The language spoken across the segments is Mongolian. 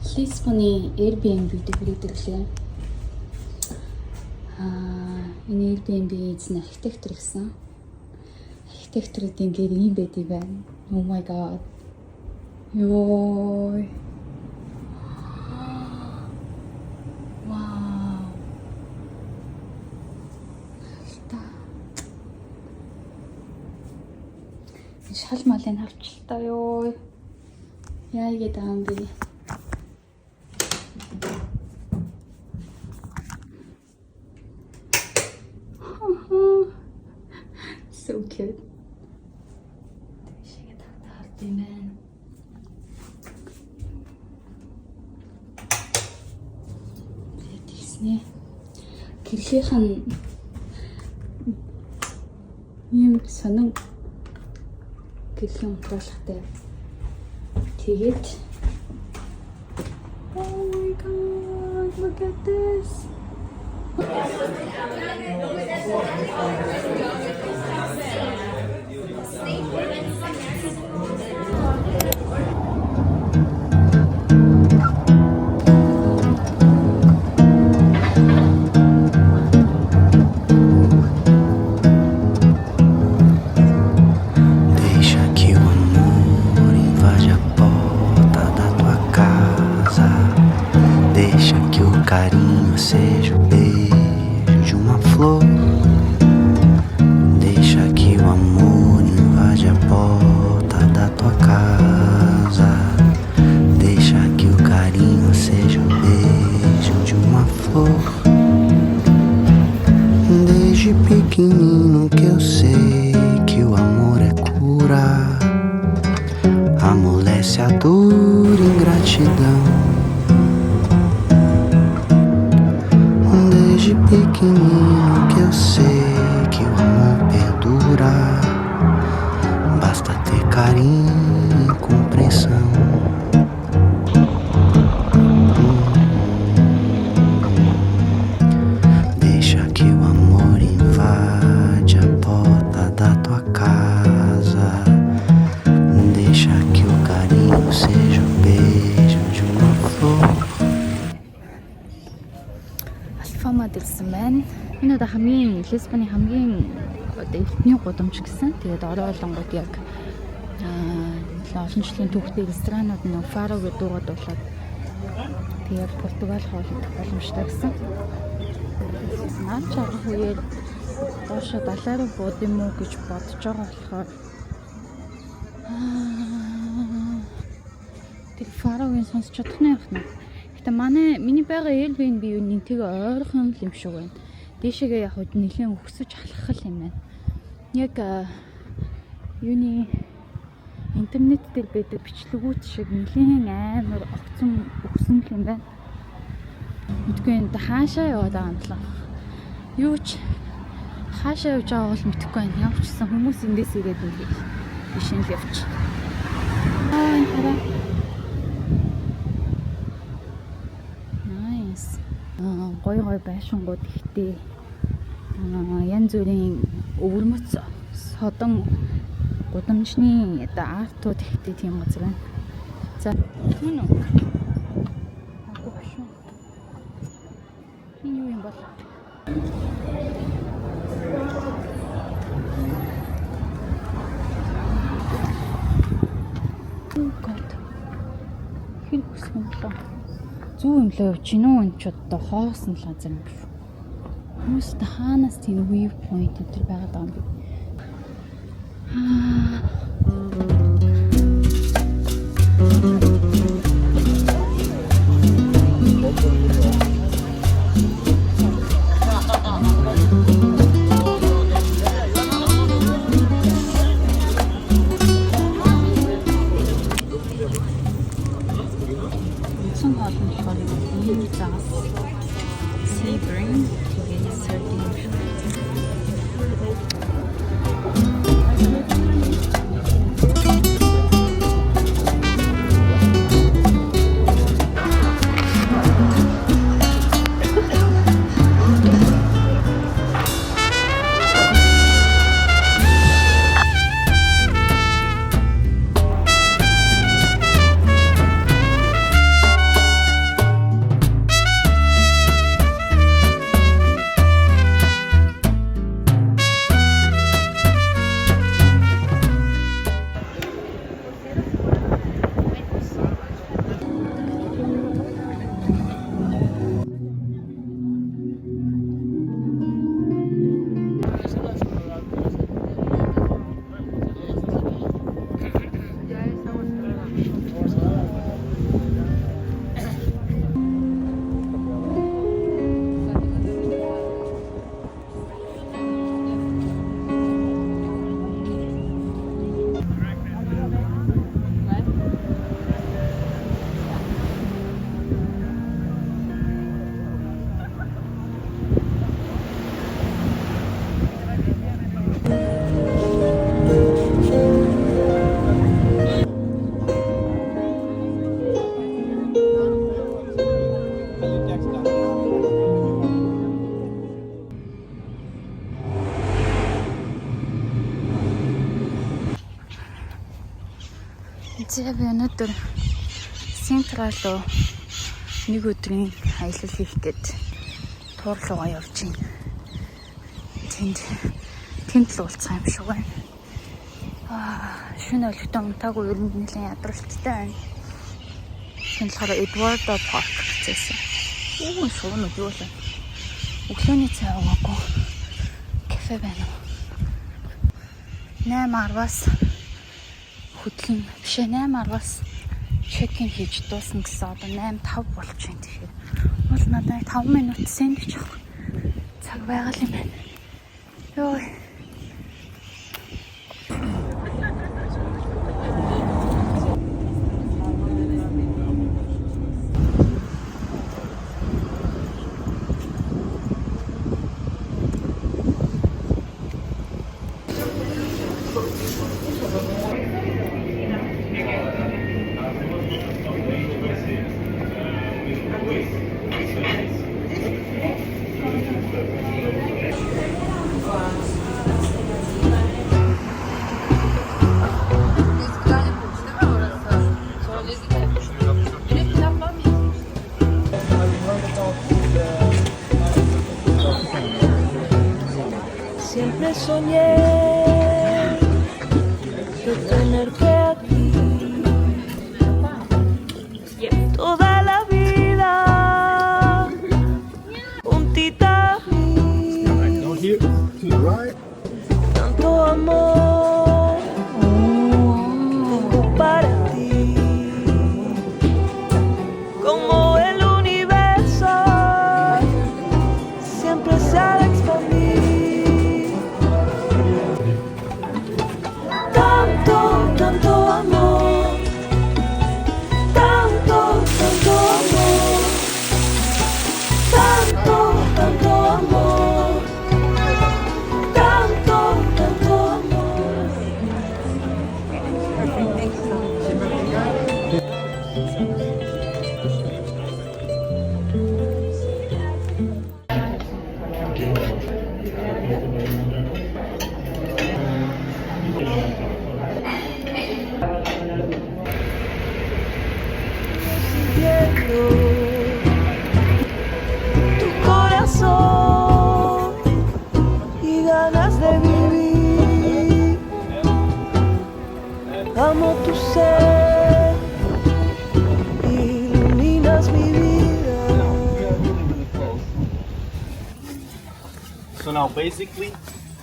Lisbon-ийн Airbnb-д хүрээдэрлээ. Энэ Airbnb эзэн архитектор гэсэн. Архитекторууд ингээд ийм байдаг байна. Oh my god. Йой. Вау. Шал малын авчлаа ёо. Яа игээд байгаа юм бэ? So cute. Шигээ татаад юм байна. Тэгснэ. Гэрлийнх нь юм сонин гэрлийн унтруулгатай. Тэгээд oh my god, look at this. Carinho seja o beijo de uma flor. Deixa que o amor invade a porta da tua casa. Deixa que o carinho seja o beijo de uma flor. Desde pequenino que eu sei que o amor é cura. Amolece a dor e ingratidão. Desde pequenino que eu sei que o amor perdura. Basta ter carinho e compreensão. Deixa que o amor invade a porta da tua casa. Deixa que o carinho seja o beijo de uma flor. Альфамад ирсэн байна. Энэ одоо хамгийн Лисбоны хамгийн одоо эхний гудамж гэсэн. Тэгээд ороолонгууд яг олон жилийн түүхтэй ресторанууд нь Faro гэдэг дуугаад болоод тэгээд Португал хоол идэх боломжтой гэсэн. Наад чарах үеэр доошо далай руу бууд юм уу гэж бодож байгаа болохоор тэр Faro-гийн сонсч чадах нь яах нь. Гэтэ миний байгаа Airbnb юу нэнтэйг ойрхон юм шиг байна. Дээшээгээ яг хөө нэлийн өгсөж халах юм байна. Яг юуны интернет дээр байдаг бичлэгүүд шиг нэлийн амар огцон өгсөн юм байна. Мэдгүй энэ хаашаа яваад байгаа юм болов. Юу ч хаашаа явж байгаа бол мэдэхгүй байна. Ямар ч гэсэн хүмүүс эндээс ирээд нэг бишэн л явчих. Энэ хараа. Гой байшингууд ихтэй янз бүрийн өвөрмөц содон гудамжны одоо артууд ихтэй тийм газар байна. За мөн үү? Энэ юу юм бол? Хин хүсгэн лөө. Зүү юм лөө явж гинөө энэ ч одоо хоосон л газар юм шүү. Хүмүүст хаанаас тийм view point өдр байгаад байгаа юм бэ? За би өнөөдөр Централ руу нэг өдрийн аялал хийх гээд Тур руугаа явж байна. Тэнд л уулзах юм шиг байна. Шинэ олигтой унтаагүй ер нь нэлээд ядралцтай байна. Тэнд болохоор Эдвардо парк гэсэн. Шуунууд юу вэ? Өглөөний цай уугаагүй. Кафе байна уу? 8:10-аас хөдлөн биш 8:10-аас чекин хийж дуусна гэсэн одоо 8:05 болж байна. Тэгэхээр бол надад 5 минут сэндвич авах цаг байгаа юм байна. Йоо. Siempre soñé de tenerte aquí toda la vida, juntita a mí. Tanto amor tengo para ti, como el universo siempre se ha de expandir. Tanto amor, tanto amor, tanto amor, tanto amor. Sintiendo tu corazón y ganas de vivir. Amo tu ser, iluminas mi vida. So now basically,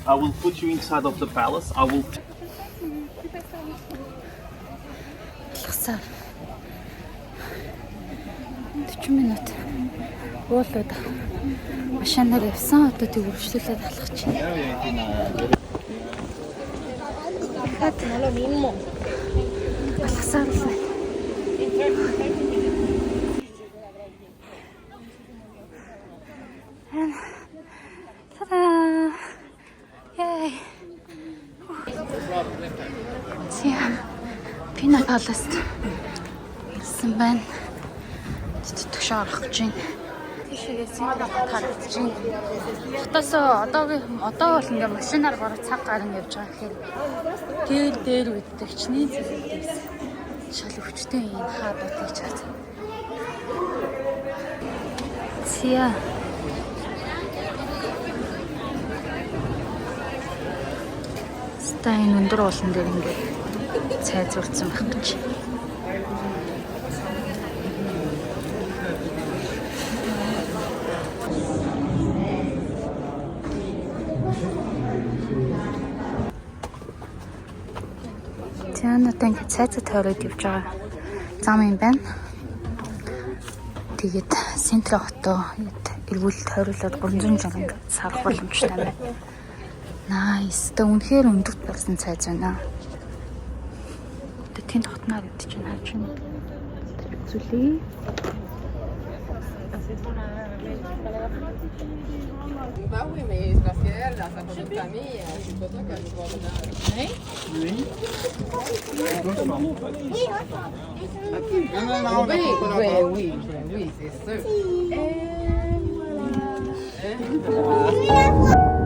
I will put you inside of the palace. I will Алгасаар 40 минут уулууд машинаар явсан. Одоо тэг үргэлжлүүлээд алхаж байна. Алгасаар л байна. Та-да! Yay! Зя Пина Паласт ирсэн байна. Төш орох гэж байна. Тийшээс харагдаж байна. Хотоос одоо бол ингээ машинаар бараг цаг гарan явж байгаа гэхээр дээр үддэг чиний зүйлээс шал өвчтэй юм хаадууд гэж байна. Зя Стайн өндөр уулан дээр ингээ цай зурцсан байх гэж. Тэнд ингээ цай тойроод явж байгаа зам юм байна. Тэгээд Централ хотоо эргүүл тойруулаад 300 ингээ сарах боломжтой байна. Nice. Тэ үнэхээр өндөрт болсон цайз байна. Тэ тэнд хотноор идэж байна хаж байна. Үзүүлээ. Oui, mais c'est parce qu'elle, dans sa photo de famille, c'est pas ça qu'elle veut voir dedans. Hein? Oui. Oui, c'est sûr. Et voilà.